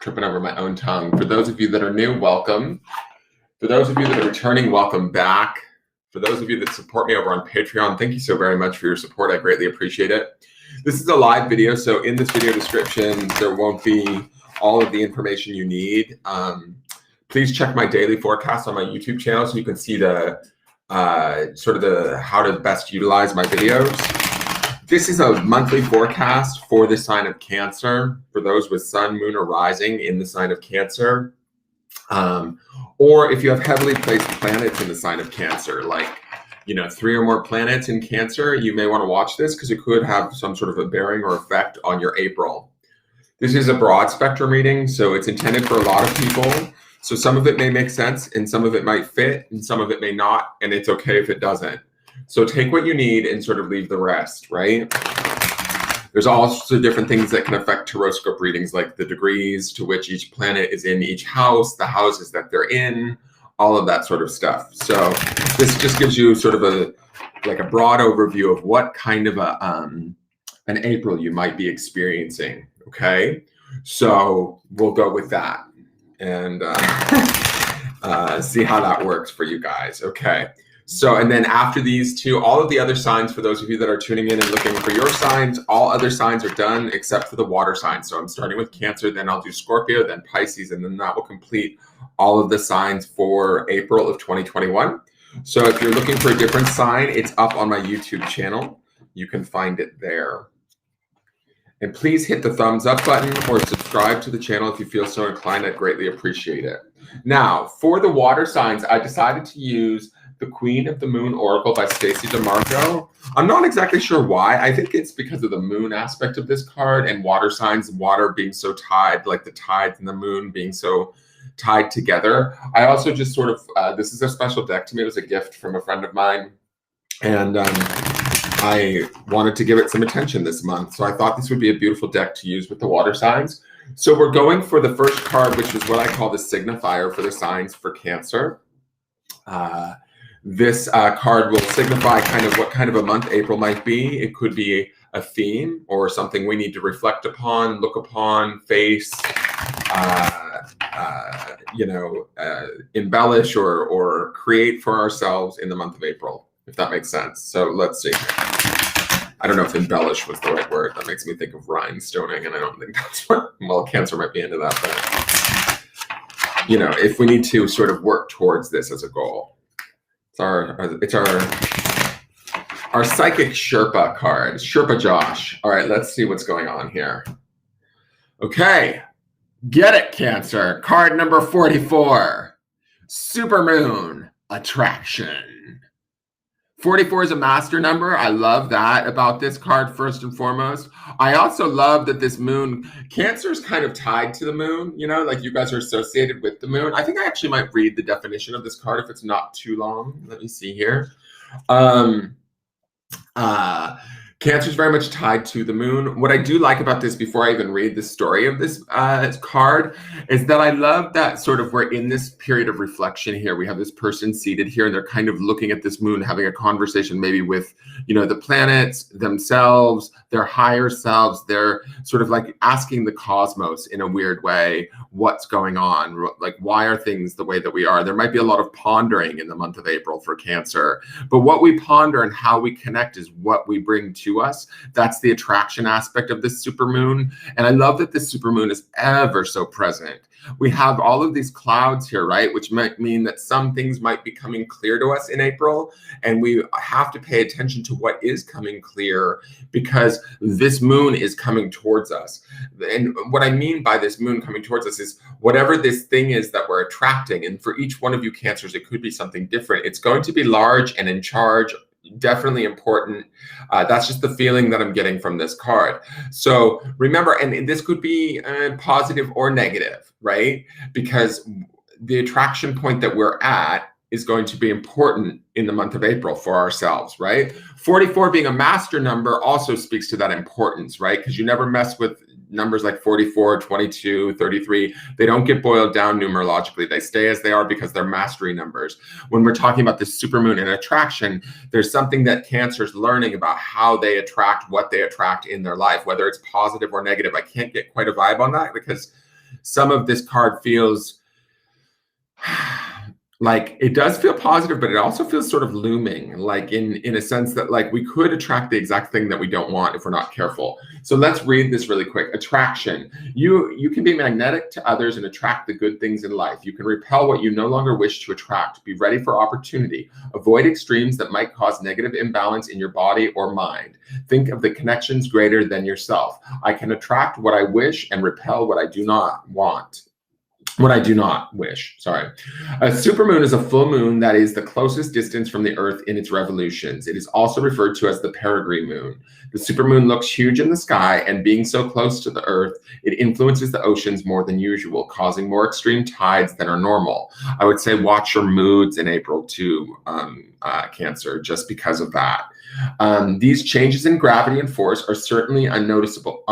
tripping over my own tongue. For those of you that are new, welcome. For those of you that are returning, welcome back. For those of you that support me over on Patreon, thank you so very much for your support. I greatly appreciate it. This is a live video, so in this video description, there won't be all of the information you need. Please check my daily forecast on my YouTube channel so you can see the how to best utilize my videos. This is a monthly forecast for the sign of Cancer, for those with sun, moon, or rising in the sign of Cancer. Or if you have heavily placed planets in the sign of Cancer, like 3 or more planets in Cancer, you may want to watch this because it could have some sort of a bearing or effect on your April. This is a broad spectrum reading, so it's intended for a lot of people. So some of it may make sense and some of it might fit and some of it may not, and it's okay if it doesn't. So take what you need and sort of leave the rest, right? There's also different things that can affect Tarotscope readings, like the degrees to which each planet is in each house, the houses that they're in, all of that sort of stuff. So this just gives you sort of a broad overview of what kind of an April you might be experiencing, okay? So we'll go with that and see how that works for you guys, okay? So, and then after these two, all of the other signs, for those of you that are tuning in and looking for your signs, all other signs are done except for the water signs. So I'm starting with Cancer, then I'll do Scorpio, then Pisces, and then that will complete all of the signs for April of 2021. So if you're looking for a different sign, it's up on my YouTube channel. You can find it there. And please hit the thumbs up button or subscribe to the channel if you feel so inclined. I'd greatly appreciate it. Now, for the water signs, I decided to use The Queen of the Moon Oracle by Stacey DeMarco. I'm not exactly sure why. I think it's because of the moon aspect of this card and water signs, water being so tied, like the tides and the moon being so tied together. I also just sort of, this is a special deck to me. It was a gift from a friend of mine. And I wanted to give it some attention this month. So I thought this would be a beautiful deck to use with the water signs. So we're going for the first card, which is what I call the signifier for the signs for Cancer. This card will signify kind of what kind of a month April might be. It could be a theme or something we need to reflect upon, look upon, face, embellish or create for ourselves in the month of April, if that makes sense. So let's see. I don't know if embellish was the right word. That makes me think of rhinestoning, and I don't think that's what, well, Cancer might be into that, but if we need to sort of work towards this as a goal. It's our psychic Sherpa card, Sherpa Josh. All right, let's see what's going on here. Okay, get it, Cancer. Card number 44, Supermoon Attraction. 44 is a master number. I love that about this card, first and foremost. I also love that this moon, Cancer is kind of tied to the moon, like you guys are associated with the moon. I think I actually might read the definition of this card if it's not too long. Let me see here. Cancer is very much tied to the moon. What I do like about this, before I even read the story of this card, is that I love that sort of we're in this period of reflection here. We have this person seated here and they're kind of looking at this moon, having a conversation maybe with, the planets themselves, their higher selves. They're sort of like asking the cosmos in a weird way, what's going on? Like, why are things the way that we are? There might be a lot of pondering in the month of April for Cancer, but what we ponder and how we connect is what we bring to us. That's the attraction aspect of this supermoon. And I love that this supermoon is ever so present. We have all of these clouds here, right? Which might mean that some things might be coming clear to us in April. And we have to pay attention to what is coming clear because this moon is coming towards us. And what I mean by this moon coming towards us is whatever this thing is that we're attracting. And for each one of you Cancers, it could be something different. It's going to be large and in charge, definitely important. That's just the feeling that I'm getting from this card. So remember, and this could be positive or negative, right? Because the attraction point that we're at is going to be important in the month of April for ourselves, right? 44 being a master number also speaks to that importance, right? Because you never mess with numbers like 44, 22, 33. They don't get boiled down numerologically. They stay as they are because they're mastery numbers. When we're talking about the supermoon and attraction, there's something that Cancer's learning about how they attract what they attract in their life, whether it's positive or negative. I can't get quite a vibe on that because some of this card feels like it does feel positive, but it also feels sort of looming, like in a sense that like we could attract the exact thing that we don't want if we're not careful. So let's read this really quick. Attraction. You can be magnetic to others and attract the good things in life. You can repel what you no longer wish to attract. Be ready for opportunity. Avoid extremes that might cause negative imbalance in your body or mind. Think of the connections greater than yourself. I can attract what I wish and repel what I do not want. What I do not wish, sorry. A supermoon is a full moon that is the closest distance from the Earth in its revolutions. It is also referred to as the perigee moon. The supermoon looks huge in the sky, and being so close to the Earth, it influences the oceans more than usual, causing more extreme tides than are normal. I would say watch your moods in April too, Cancer, just because of that. These changes in gravity and force are certainly noticeable,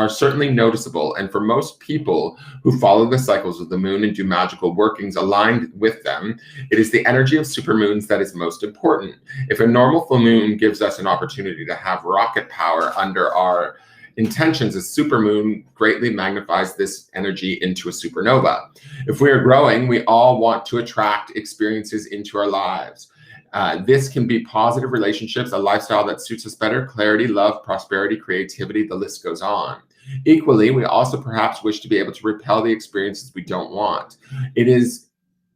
and for most people who follow the cycles of the moon and do magical workings aligned with them, it is the energy of supermoons that is most important. If a normal full moon gives us an opportunity to have rocket power under our intentions, a supermoon greatly magnifies this energy into a supernova. If we are growing, we all want to attract experiences into our lives. This can be positive relationships, a lifestyle that suits us better, clarity, love, prosperity, creativity, the list goes on. Equally, we also perhaps wish to be able to repel the experiences we don't want. It is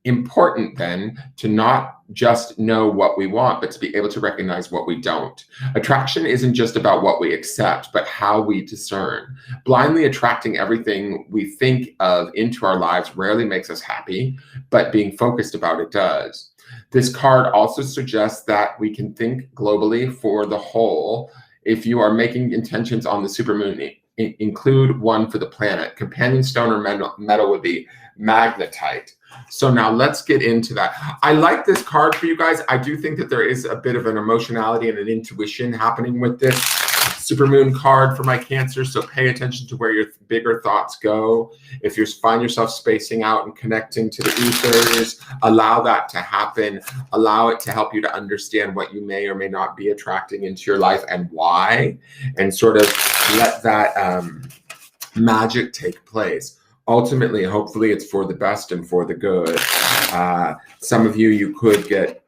important then to not just know what we want, but to be able to recognize what we don't. Attraction isn't just about what we accept, but how we discern. Blindly attracting everything we think of into our lives rarely makes us happy, but being focused about it does. This card also suggests that we can think globally for the whole. If you are making intentions on the supermoon, include one for the planet. Companion stone or metal would be magnetite. So now let's get into that. I like this card for you guys. I do think that there is a bit of an emotionality and an intuition happening with this supermoon card for my Cancer. So pay attention to where your bigger thoughts go. If you find yourself spacing out and connecting to the ethers, allow that to happen. Allow it to help you to understand what you may or may not be attracting into your life and why, and sort of let that magic take place. Ultimately, hopefully it's for the best and for the good. Some of you could get,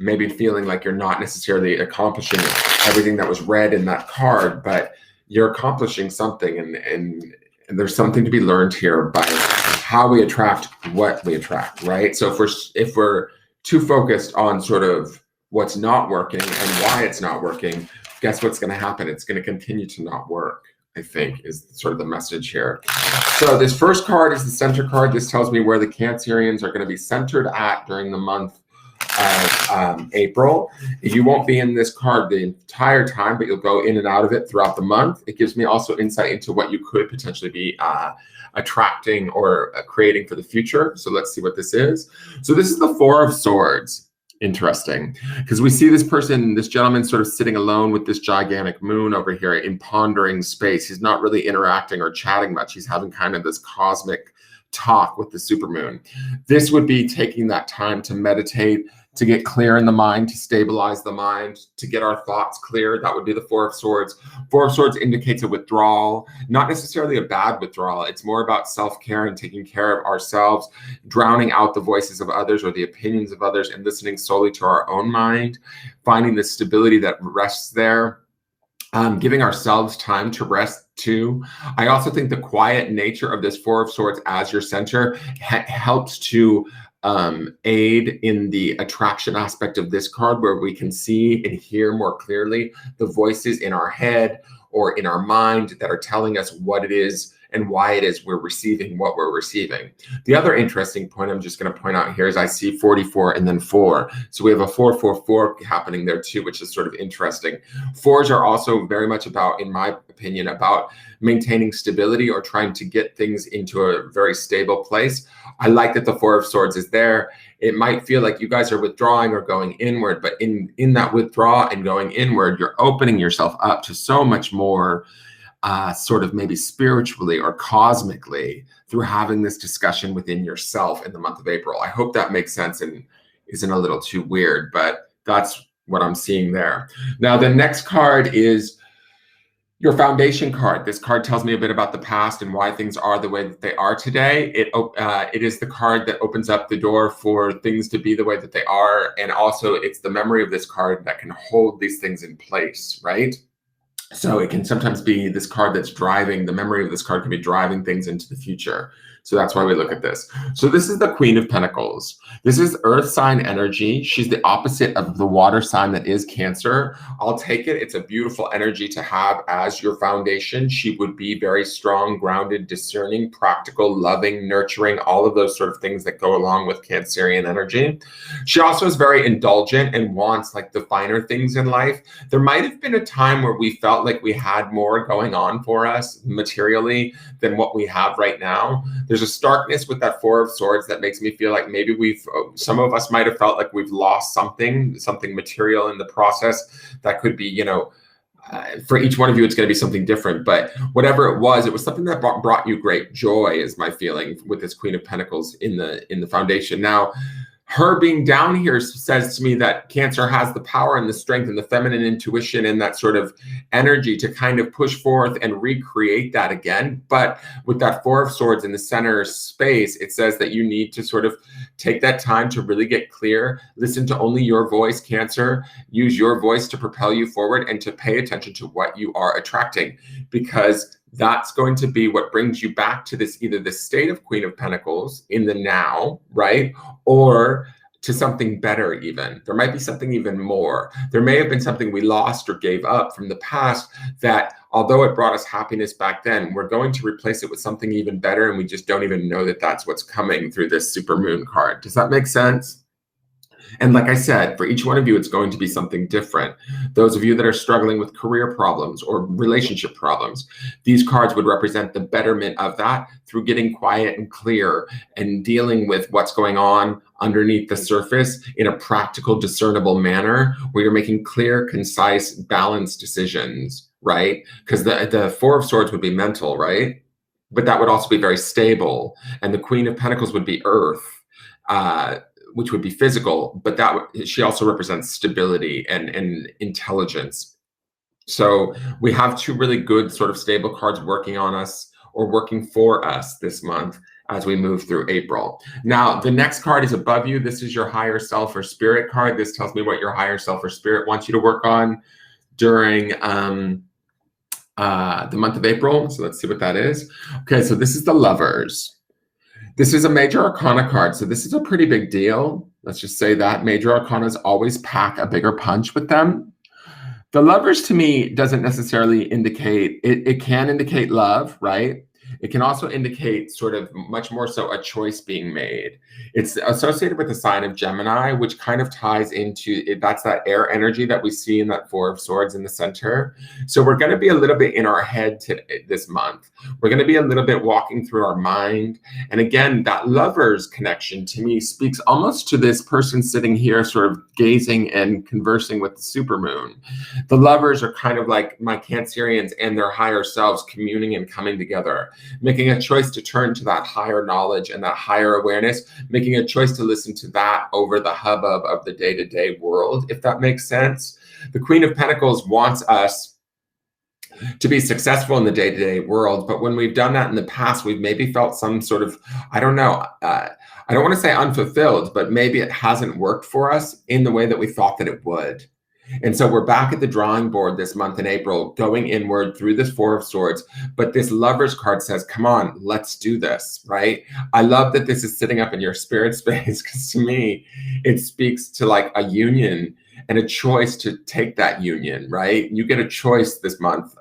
maybe feeling like you're not necessarily accomplishing everything that was read in that card, but you're accomplishing something, and there's something to be learned here by how we attract what we attract, right? So if we're too focused on sort of what's not working and why it's not working, guess what's going to happen? It's going to continue to not work, I think, is sort of the message here. So this first card is the center card. This tells me where the Cancerians are going to be centered at during the month of April. You won't be in this card the entire time, but you'll go in and out of it throughout the month. It gives me also insight into what you could potentially be attracting or creating for the future. So let's see what this is. So this is the Four of Swords. Interesting, because we see this person, this gentleman, sort of sitting alone with this gigantic moon over here in pondering space. He's not really interacting or chatting much. He's having kind of this cosmic talk with the supermoon. This would be taking that time to meditate, to get clear in the mind, to stabilize the mind, to get our thoughts clear. That would be the Four of Swords. Four of Swords indicates a withdrawal, not necessarily a bad withdrawal. It's more about self-care and taking care of ourselves, drowning out the voices of others or the opinions of others and listening solely to our own mind, finding the stability that rests there. Giving ourselves time to rest too. I also think the quiet nature of this Four of Swords as your center helps to aid in the attraction aspect of this card, where we can see and hear more clearly the voices in our head or in our mind that are telling us what it is and why it is we're receiving what we're receiving. The other interesting point I'm just going to point out here is I see 44 and then 4. So we have a 444 happening there too, which is sort of interesting. Fours are also very much about, in my opinion, about maintaining stability or trying to get things into a very stable place. I like that the Four of Swords is there. It might feel like you guys are withdrawing or going inward, but in that withdrawal and going inward, you're opening yourself up to so much more sort of maybe spiritually or cosmically through having this discussion within yourself in the month of April. I hope that makes sense and isn't a little too weird, but that's what I'm seeing there. Now, the next card is Your foundation card. This card tells me a bit about the past and why things are the way that they are today. It is the card that opens up the door for things to be the way that they are. And also it's the memory of this card that can hold these things in place, right? So it can sometimes be this card that's driving, the memory of this card can be driving things into the future. So that's why we look at this. So this is the Queen of Pentacles. This is earth sign energy. She's the opposite of the water sign that is Cancer. I'll take it. It's a beautiful energy to have as your foundation. She would be very strong, grounded, discerning, practical, loving, nurturing, all of those sort of things that go along with Cancerian energy. She also is very indulgent and wants like the finer things in life. There might have been a time where we felt like we had more going on for us materially than what we have right now. There's a starkness with that Four of Swords that makes me feel like maybe some of us might have felt like we've lost something material in the process. That could be, for each one of you, it's going to be something different. But whatever it was something that brought you great joy, is my feeling with this Queen of Pentacles in the foundation. Now, her being down here says to me that Cancer has the power and the strength and the feminine intuition and that sort of energy to kind of push forth and recreate that again. But with that Four of Swords in the center space, it says that you need to sort of take that time to really get clear, listen to only your voice, Cancer, use your voice to propel you forward and to pay attention to what you are attracting, because that's going to be what brings you back to this, either the state of Queen of Pentacles in the now, right? Or to something better even. There might be something even more. There may have been something we lost or gave up from the past that, although it brought us happiness back then, we're going to replace it with something even better, and we just don't even know that that's what's coming through this super moon card. Does that make sense? And like I said, for each one of you, it's going to be something different. Those of you that are struggling with career problems or relationship problems, these cards would represent the betterment of that through getting quiet and clear and dealing with what's going on underneath the surface in a practical, discernible manner where you're making clear, concise, balanced decisions, right? Because the Four of Swords would be mental, right? But that would also be very stable. And the Queen of Pentacles would be earth. Which would be physical, but she also represents stability and intelligence. So we have two really good sort of stable cards working on us or working for us this month as we move through April. Now, the next card is above you. This is your higher self or spirit card. This tells me what your higher self or spirit wants you to work on during the month of April. So let's see what that is. Okay, so this is the Lovers. This is a major arcana card, so this is a pretty big deal. Let's just say that. Major arcanas always pack a bigger punch with them. The Lovers, to me, doesn't necessarily indicate, it can indicate love, right? It can also indicate sort of much more so a choice being made. It's associated with the sign of Gemini, which kind of ties into it. That's that air energy that we see in that Four of Swords in the center. So we're going to be a little bit in our head this month. We're going to be a little bit walking through our mind. And again, that Lovers connection to me speaks almost to this person sitting here sort of gazing and conversing with the supermoon. The Lovers are kind of like my Cancerians and their higher selves communing and coming together, making a choice to turn to that higher knowledge and that higher awareness, making a choice to listen to that over the hubbub of the day-to-day world, if that makes sense. The Queen of Pentacles wants us to be successful in the day-to-day world, but when we've done that in the past, we've maybe felt some sort of, I don't want to say unfulfilled, but maybe it hasn't worked for us in the way that we thought that it would. And so we're back at the drawing board this month in April, going inward through this Four of Swords. But this Lovers card says, come on, let's do this, right? I love that this is sitting up in your spirit space, because to me, it speaks to like a union and a choice to take that union, right? You get a choice this month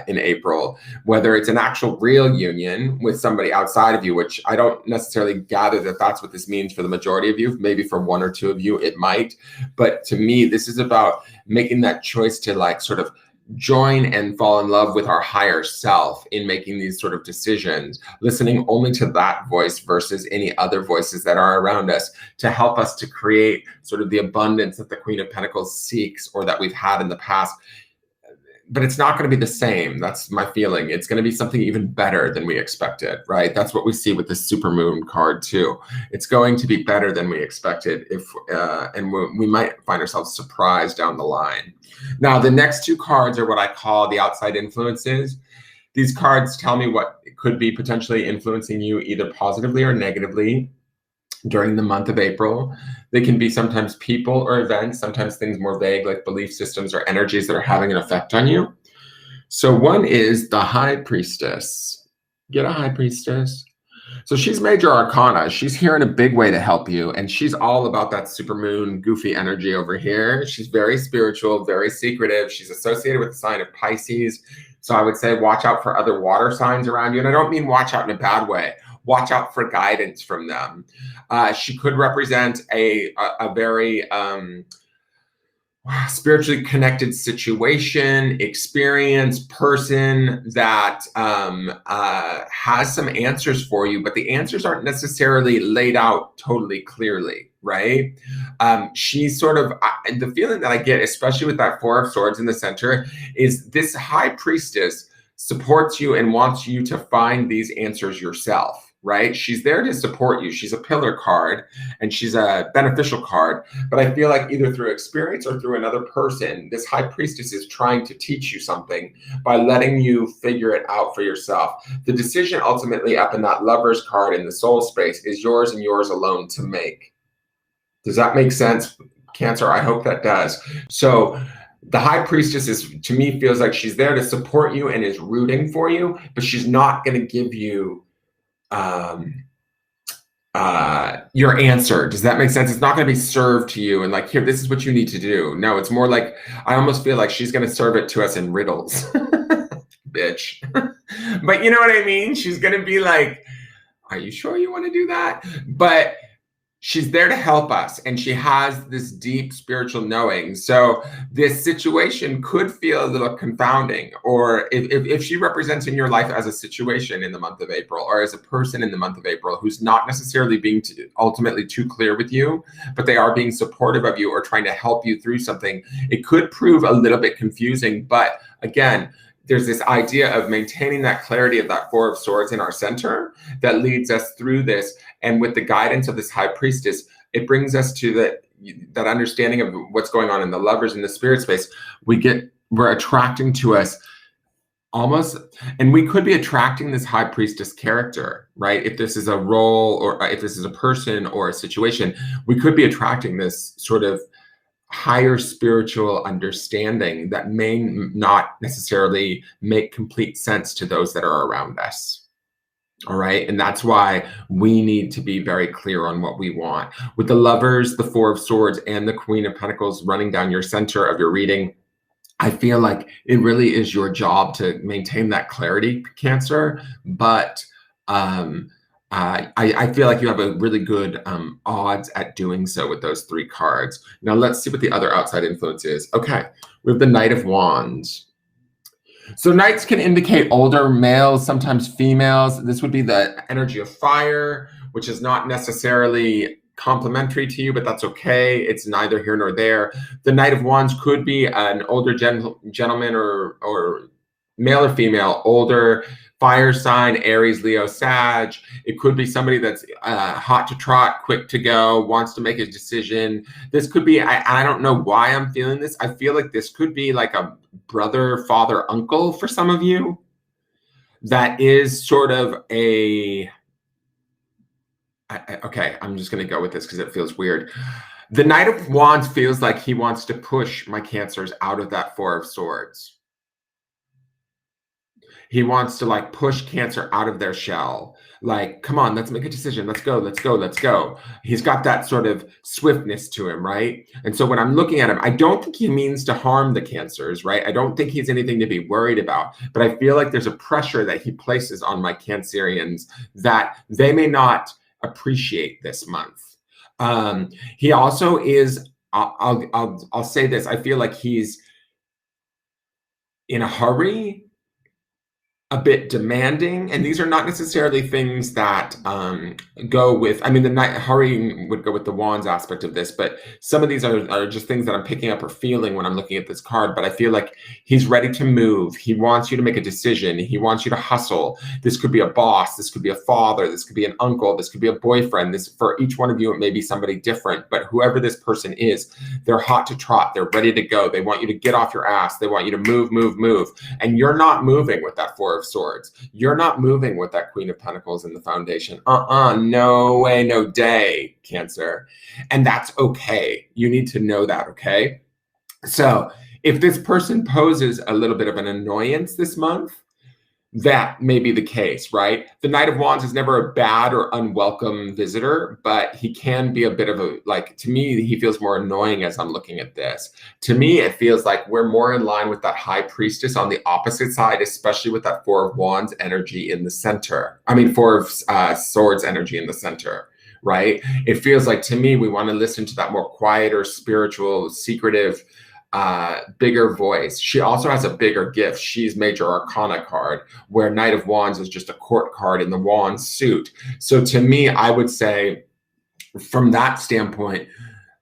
in April, whether it's an actual real union with somebody outside of you, which I don't necessarily gather that that's what this means for the majority of you. Maybe for one or two of you, it might. But to me, this is about making that choice to like sort of join and fall in love with our higher self in making these sort of decisions, listening only to that voice versus any other voices that are around us to help us to create sort of the abundance that the Queen of Pentacles seeks or that we've had in the past. but it's not going to be the same. That's my feeling. It's going to be something even better than we expected, right? That's what we see with the supermoon card too. It's going to be better than we expected, and we might find ourselves surprised down the line. Now, the next two cards are what I call the outside influences. These cards tell me what could be potentially influencing you either positively or negatively during the month of April. They can be sometimes people or events, sometimes things more vague like belief systems or energies that are having an effect on you. So one is the High Priestess. Get a High Priestess. So she's major arcana. She's here in a big way to help you. And she's all about that supermoon goofy energy over here. She's very spiritual, very secretive. She's associated with the sign of Pisces. So I would say watch out for other water signs around you. And I don't mean watch out in a bad way. Watch out for guidance from them. She could represent a very spiritually connected situation, experience, person that has some answers for you, but the answers aren't necessarily laid out totally clearly, right? She's sort of, the feeling that I get, especially with that Four of Swords in the center, is this High Priestess supports you and wants you to find these answers yourself. Right? She's there to support you. She's a pillar card and she's a beneficial card. But I feel like either through experience or through another person, this High Priestess is trying to teach you something by letting you figure it out for yourself. The decision ultimately up in that Lover's card in the soul space is yours and yours alone to make. Does that make sense, Cancer? I hope that does. So the High Priestess is, to me, feels like she's there to support you and is rooting for you, but she's not going to give you your answer. Does that make sense? It's not going to be served to you and like, here, this is what you need to do. No, it's more like, I almost feel like she's going to serve it to us in riddles. Bitch. But you know what I mean? She's going to be like, are you sure you want to do that? But she's there to help us, and she has this deep spiritual knowing. So this situation could feel a little confounding, or if she represents in your life as a situation in the month of April, or as a person in the month of April who's not necessarily being ultimately too clear with you, but they are being supportive of you or trying to help you through something, it could prove a little bit confusing. But again, there's this idea of maintaining that clarity of that Four of Swords in our center that leads us through this. And with the guidance of this High Priestess, it brings us to that understanding of what's going on in the Lovers in the spirit space. We're attracting to us almost, and we could be attracting this High Priestess character, right? If this is a role, or if this is a person or a situation, we could be attracting this sort of higher spiritual understanding that may not necessarily make complete sense to those that are around us. All right. And that's why we need to be very clear on what we want. With the Lovers, the Four of Swords, and the Queen of Pentacles running down your center of your reading, I feel like it really is your job to maintain that clarity, Cancer. But I feel like you have a really good odds at doing so with those three cards. Now let's see what the other outside influence is. Okay, we have the Knight of Wands. So knights can indicate older males, sometimes females. This would be the energy of fire, which is not necessarily complementary to you, but that's okay. It's neither here nor there. The Knight of Wands could be an older gentleman or male or female, older, fire sign, Aries, Leo, Sag. It could be somebody that's hot to trot, quick to go, wants to make a decision. This could be, I don't know why I'm feeling this. I feel like this could be like a brother, father, uncle for some of you. That is sort of a, okay, I'm just going to go with this because it feels weird. The Knight of Wands feels like he wants to push my Cancers out of that Four of Swords. He wants to like push Cancer out of their shell. Like, come on, let's make a decision. Let's go, let's go, let's go. He's got that sort of swiftness to him, right? And so when I'm looking at him, I don't think he means to harm the Cancers, right? I don't think he's anything to be worried about. But I feel like there's a pressure that he places on my Cancerians that they may not appreciate this month. He also is, I'll say this, I feel like he's in a hurry. a bit demanding, and these are not necessarily things that go with, I mean, the night hurrying would go with the wands aspect of this, but some of these are just things that I'm picking up or feeling when I'm looking at this card. But I feel like he's ready to move. He wants you to make a decision. He wants you to hustle. This could be a boss. This could be a father. This could be an uncle. This could be a boyfriend. This, for each one of you, it may be somebody different, but whoever this person is, they're hot to trot. They're ready to go. They want you to get off your ass. They want you to move, move, move. And you're not moving with that Four of Swords. You're not moving with that Queen of Pentacles in the foundation. No way, no day, Cancer. And that's okay. You need to know that, okay? So if this person poses a little bit of an annoyance this month, that may be the case, right? The Knight of Wands is never a bad or unwelcome visitor, but he can be a bit of a, like, to me, he feels more annoying as I'm looking at this. To me, it feels like we're more in line with that High Priestess on the opposite side, especially with that Four of Wands energy in the center. I mean, Four of Swords energy in the center, right? It feels like, to me, we want to listen to that more quieter, spiritual, secretive, bigger voice. She also has a bigger gift. She's Major Arcana card, where Knight of Wands is just a court card in the wand suit. So to me, I would say from that standpoint,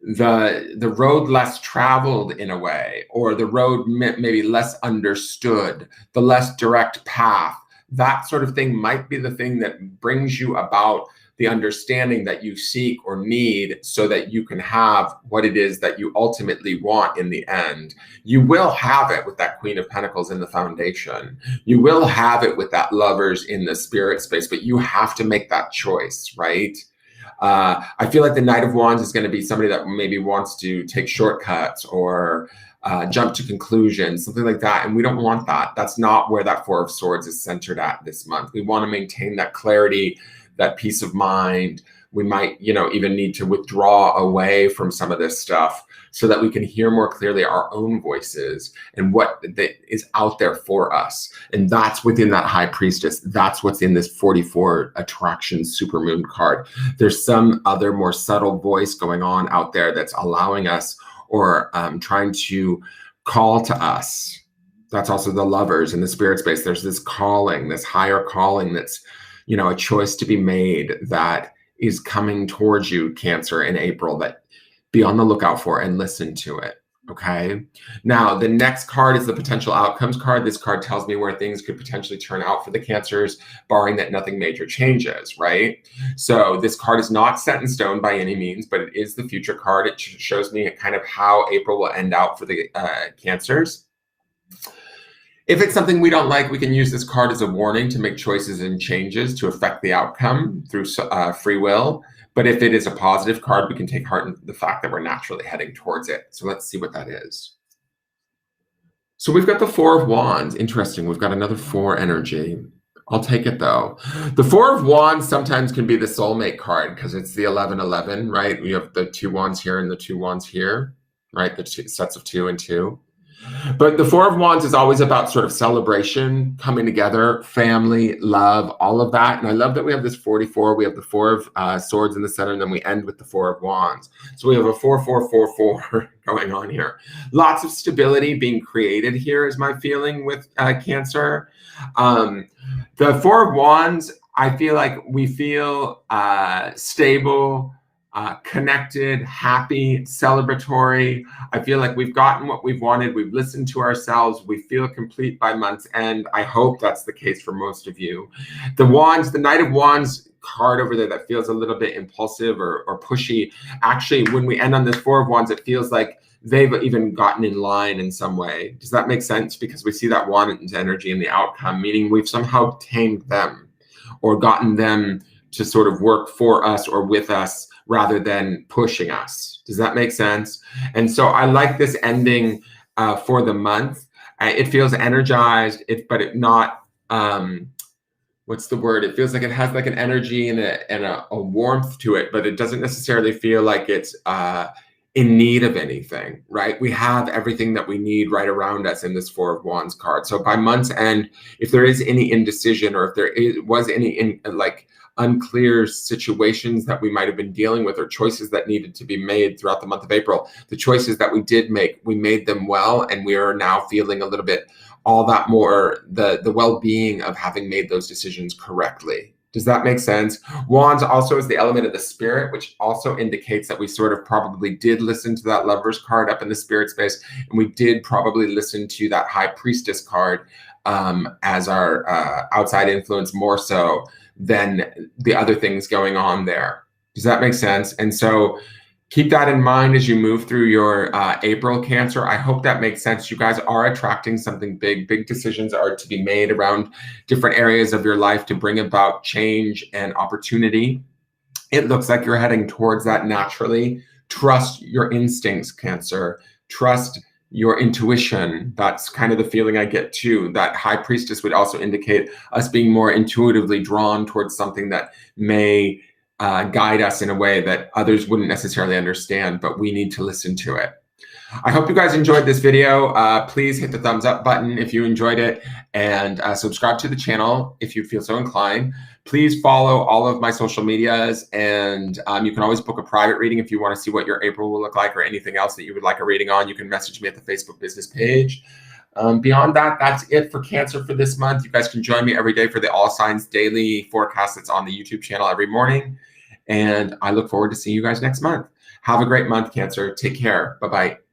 the road less traveled in a way, or the road maybe less understood, the less direct path, that sort of thing might be the thing that brings you about the understanding that you seek or need, so that you can have what it is that you ultimately want in the end. You will have it with that Queen of Pentacles in the foundation. You will have it with that Lovers in the spirit space, but you have to make that choice, right? I feel like the Knight of Wands is going to be somebody that maybe wants to take shortcuts or jump to conclusions, something like that. And we don't want that. That's not where that Four of Swords is centered at this month. We want to maintain that clarity, that peace of mind. We might, even need to withdraw away from some of this stuff so that we can hear more clearly our own voices and what is out there for us. And that's within that High Priestess. That's what's in this 44 attraction supermoon card. There's some other more subtle voice going on out there that's allowing us, or trying to call to us. That's also the Lovers in the spirit space. There's this calling, this higher calling that's, a choice to be made that is coming towards you, Cancer, in April, that be on the lookout for and listen to it, okay? Now, the next card is the potential outcomes card. This card tells me where things could potentially turn out for the Cancers, barring that nothing major changes, right? So this card is not set in stone by any means, but it is the future card. It shows me kind of how April will end out for the Cancers. If it's something we don't like, we can use this card as a warning to make choices and changes to affect the outcome through free will. But if it is a positive card, we can take heart in the fact that we're naturally heading towards it. So let's see what that is. So we've got the Four of Wands. Interesting. We've got another four energy. I'll take it though. The Four of Wands sometimes can be the soulmate card because it's the 11-11, right? We have the two wands here and the two wands here, right? The two sets of 2 and 2. But the Four of Wands is always about sort of celebration, coming together, family, love, all of that. And I love that we have this 44. We have the Four of Swords in the center, and then we end with the Four of Wands. So we have a 4-4-4-4 going on here. Lots of stability being created here is my feeling with Cancer. The Four of Wands, I feel like we feel stable, connected, happy, celebratory. I feel like we've gotten what we've wanted. We've listened to ourselves. We feel complete by month's end. I hope that's the case for most of you. The Wands, the Knight of Wands card over there that feels a little bit impulsive or pushy. Actually, when we end on this Four of Wands, it feels like they've even gotten in line in some way. Does that make sense? Because we see that Wand's energy in the outcome, meaning we've somehow tamed them or gotten them to sort of work for us or with us, rather than pushing us. Does that make sense? And so I like this ending for the month. It feels energized, but it not, what's the word? It feels like it has like an energy and a warmth to it, but it doesn't necessarily feel like it's in need of anything, right? We have everything that we need right around us in this Four of Wands card. So by month's end, if there is any indecision, or if there was any unclear situations that we might have been dealing with, or choices that needed to be made throughout the month of April, the choices that we did make, we made them well, and we are now feeling a little bit all that more the well-being of having made those decisions correctly. Does that make sense? Wands also is the element of the spirit, which also indicates that we sort of probably did listen to that Lover's card up in the spirit space, and we did probably listen to that High Priestess card as our outside influence more so than the other things going on there. Does that make sense? And so keep that in mind as you move through your April, Cancer. I hope that makes sense. You guys are attracting something big. Big decisions are to be made around different areas of your life to bring about change and opportunity. It looks like you're heading towards that naturally. Trust your instincts, Cancer. Trust your intuition. That's kind of the feeling I get too. That High Priestess would also indicate us being more intuitively drawn towards something that may guide us in a way that others wouldn't necessarily understand, but we need to listen to it. I hope you guys enjoyed this video. Please hit the thumbs up button if you enjoyed it, and subscribe to the channel if you feel so inclined. Please follow all of my social medias, and you can always book a private reading if you want to see what your April will look like or anything else that you would like a reading on. You can message me at the Facebook business page. Beyond that, that's it for Cancer for this month. You guys can join me every day for the All Signs Daily Forecast that's on the YouTube channel every morning. And I look forward to seeing you guys next month. Have a great month, Cancer. Take care. Bye-bye.